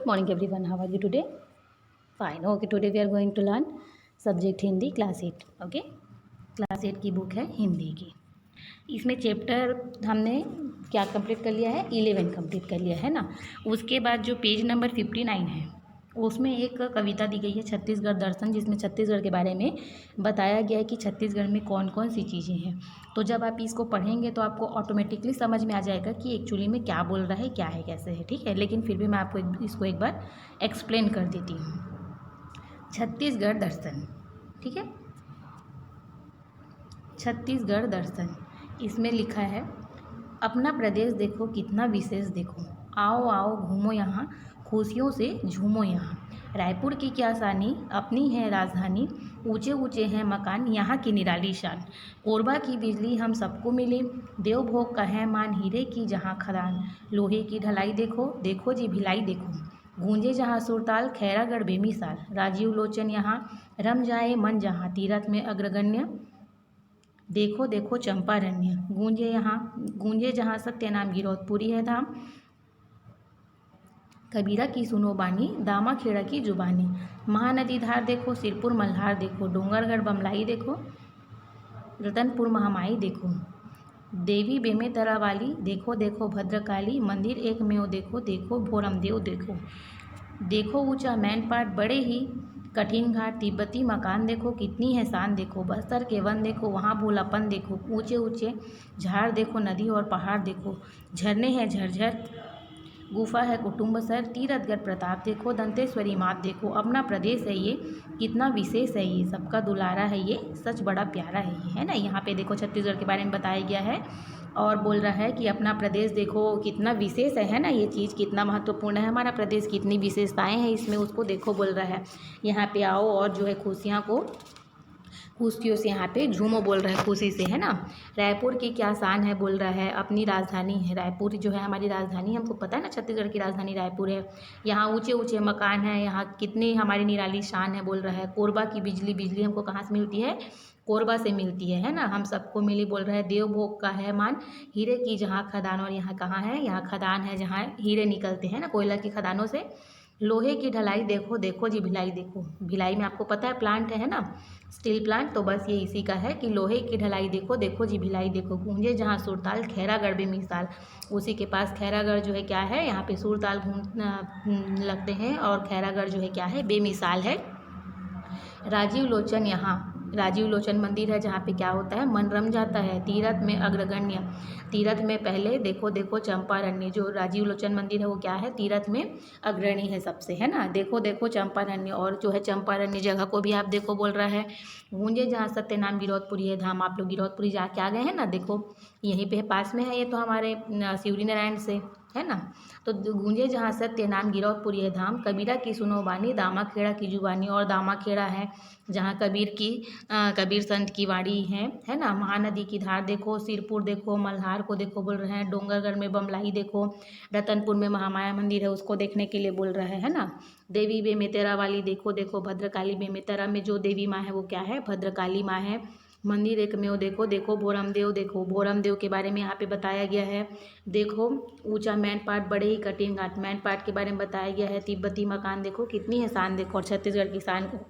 morning everyone, how are you today? Fine. Okay, today we are going to learn subject Hindi class 8. Okay, class 8 की book है हिंदी की। इसमें chapter हमने क्या complete कर लिया है, 11 कंप्लीट कर लिया है ना। उसके बाद जो पेज नंबर 59 है उसमें एक कविता दी गई है छत्तीसगढ़ दर्शन, जिसमें छत्तीसगढ़ के बारे में बताया गया है कि छत्तीसगढ़ में कौन कौन सी चीज़ें हैं। तो जब आप इसको पढ़ेंगे तो आपको ऑटोमेटिकली समझ में आ जाएगा कि एक्चुअली में क्या बोल रहा है, क्या है, कैसे है। ठीक है, लेकिन फिर भी मैं आपको इसको एक बार एक्सप्लेन कर देती हूँ। छत्तीसगढ़ दर्शन, ठीक है, छत्तीसगढ़ दर्शन। इसमें लिखा है, अपना प्रदेश देखो कितना विशेष देखो, आओ आओ घूमो यहाँ, खुशियों से झूमो यहाँ। रायपुर की क्या शानी, अपनी है राजधानी, ऊंचे ऊंचे हैं मकान यहाँ की निराली शान। कोरबा की बिजली हम सबको मिली, देवभोग का है मान, हीरे की जहाँ खदान। लोहे की ढलाई देखो, देखो जी भिलाई देखो, गूंजे जहाँ सुरताल, खैरागढ़ बेमिसाल। राजीव लोचन यहाँ, रम जाए मन जहाँ, तीरथ में अग्रगण्य, देखो देखो चंपारण्य। गूंजे जहाँ सत्यनाम, गिरौदपुरी है धाम। कबीरा की सुनो बानी, दामा खेड़ा की जुबानी। महानदी धार देखो, सिरपुर मल्हार देखो, डोंगरगढ़ बमलाई देखो, रतनपुर महामाई देखो। देवी बेमेतरा वाली, देखो देखो भद्रकाली, मंदिर एक में देखो, देखो भोरमदेव देखो। देखो ऊंचा मैनपाट, बड़े ही कठिन घाट, तिब्बती मकान देखो, कितनी है शान देखो। बस्तर के वन देखो, वहाँ भोलापन देखो, ऊंचे ऊंचे झाड़ देखो, नदी और पहाड़ देखो। झरने हैं झरझर, गुफा है कुटुम्बसर, तीरथगढ़ प्रताप देखो, दंतेश्वरी मात देखो। अपना प्रदेश है ये, कितना विशेष है ये, सबका दुलारा है ये, सच बड़ा प्यारा है ये, है ना। यहाँ पे देखो छत्तीसगढ़ के बारे में बताया गया है और बोल रहा है कि अपना प्रदेश देखो कितना विशेष है ना, ये चीज़ कितना महत्वपूर्ण है, हमारा प्रदेश कितनी विशेषताएं हैं इसमें, उसको देखो बोल रहा है। यहाँ पे आओ और जो है खुशियों से यहाँ पे झूमो बोल रहा है, खुशी से, है ना। रायपुर की क्या शान है बोल रहा है, अपनी राजधानी है रायपुर, जो है हमारी राजधानी, हमको पता है ना छत्तीसगढ़ की राजधानी रायपुर है। यहाँ ऊंचे ऊंचे मकान हैं, यहाँ कितनी हमारी निराली शान है बोल रहा है। कोरबा की बिजली हमको कहाँ से मिलती है, कोरबा से मिलती है ना, हम सबको मिली बोल रहा है। देवभोग का है मान, हीरे की जहाँ खदान, और यहाँ कहाँ है, यहाँ खदान है जहाँ हीरे निकलते हैं ना, कोयला की खदानों से। लोहे की ढलाई देखो, देखो जी भिलाई देखो। भिलाई में आपको पता है प्लांट है ना, स्टील प्लांट, तो बस ये इसी का है कि लोहे की ढलाई देखो, देखो जी भिलाई देखो। गूंजे जहाँ सुरताल, खैरागढ़ बेमिसाल, उसी के पास खैरागढ़ जो है क्या है, यहाँ पे सुरताल लगते हैं, और खैरागढ़ जो है क्या है, बेमिसाल है। राजीव लोचन यहाँ, राजीव लोचन मंदिर है जहाँ पे क्या होता है, मन रम जाता है। तीरथ में अग्रगण्य, तीरथ में पहले, देखो देखो चंपारण्य, जो राजीव लोचन मंदिर है वो क्या है, तीरथ में अग्रणी है सबसे, है ना। देखो देखो चंपारण्य, और जो है चंपारण्य जगह को भी आप देखो बोल रहा है। गूंजे जहाँ सत्यनाम, गिरौदपुरी है धाम। आप लोग गिरौदपुरी जाके आ गए हैं ना, देखो यहीं पे पास में है ये, तो हमारे शिवरी नारायण से, है ना। तो गूंजे जहाँ सत्य नाम, गिरौदपुरी है धाम। कबीरा की सुनो बानी, दामा खेड़ा की जुबानी, और दामा खेड़ा है जहाँ कबीर संत की वाणी है ना। महानदी की धार देखो, सिरपुर देखो, मल्हार को देखो बोल रहे हैं। डोंगरगढ़ में बमलाई देखो, रतनपुर में महामाया मंदिर है उसको देखने के लिए बोल रहे हैं ना। देवी बेमेतरा वाली देखो, देखो भद्रकाली, बेमेतरा में जो देवी माँ है वो क्या है, भद्रकाली माँ है। मंदिर एक में देखो, देखो भोरमदेव देखो, भोरमदेव के बारे में यहाँ पे बताया गया है। देखो ऊंचा मैनपाट, बड़े ही कठिन घाट, मैनपाट के बारे में बताया गया है। तिब्बती मकान देखो, कितनी है शान देखो, और छत्तीसगढ़ की शान को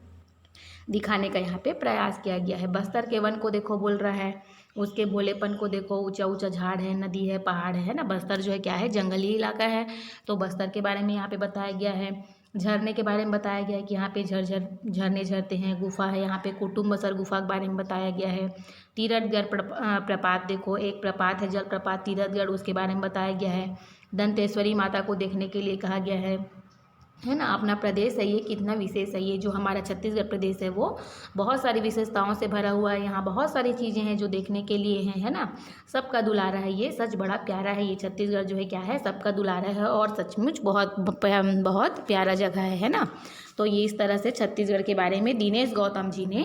दिखाने का यहाँ पे प्रयास किया गया है। बस्तर के वन को देखो बोल रहा है, उसके भोलेपन को देखो, ऊंचा ऊंचा झाड़ है, नदी है, पहाड़ है ना। बस्तर जो है क्या है, जंगली इलाका है, तो बस्तर के बारे में यहाँ पे बताया गया है। झरने के बारे में बताया गया है कि यहाँ पे झरने झरते हैं। गुफा है यहाँ पे, कुटुम्बसर गुफा के बारे में बताया गया है। तीरथगढ़ प्रपात देखो, एक प्रपात है, जल प्रपात तीरथगढ़, उसके बारे में बताया गया है। दंतेश्वरी माता को देखने के लिए कहा गया है ना। अपना प्रदेश है ये, कितना विशेष है ये, जो हमारा छत्तीसगढ़ प्रदेश है वो बहुत सारी विशेषताओं से भरा हुआ है। यहाँ बहुत सारी चीज़ें हैं जो देखने के लिए हैं, है ना। सबका दुलारा है ये, सच बड़ा प्यारा है ये छत्तीसगढ़ जो है क्या है, सबका दुलारा है, और सचमुच बहुत प्यारा जगह है ना। तो ये इस तरह से छत्तीसगढ़ के बारे में दिनेश गौतम जी ने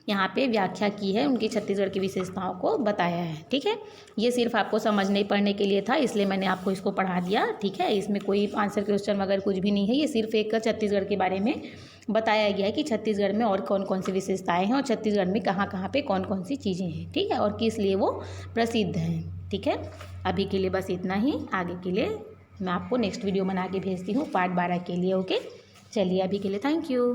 यहाँ पे व्याख्या की है, उनकी छत्तीसगढ़ की विशेषताओं को बताया है। ठीक है, ये सिर्फ आपको समझने पढ़ने के लिए था, इसलिए मैंने आपको इसको पढ़ा दिया। ठीक है, इसमें कोई आंसर क्वेश्चन वगैरह कुछ भी नहीं है, ये सिर्फ एक छत्तीसगढ़ के बारे में बताया गया है कि छत्तीसगढ़ में और कौन कौन सी विशेषताएँ हैं, और छत्तीसगढ़ में कहाँ कहाँ पे कौन कौन सी चीज़ें हैं। ठीक है, और किस लिए वो प्रसिद्ध हैं। ठीक है, अभी के लिए बस इतना ही, आगे के लिए मैं आपको नेक्स्ट वीडियो बना के भेजती हूँ पार्ट 12 के लिए। ओके, चलिए अभी के लिए थैंक यू।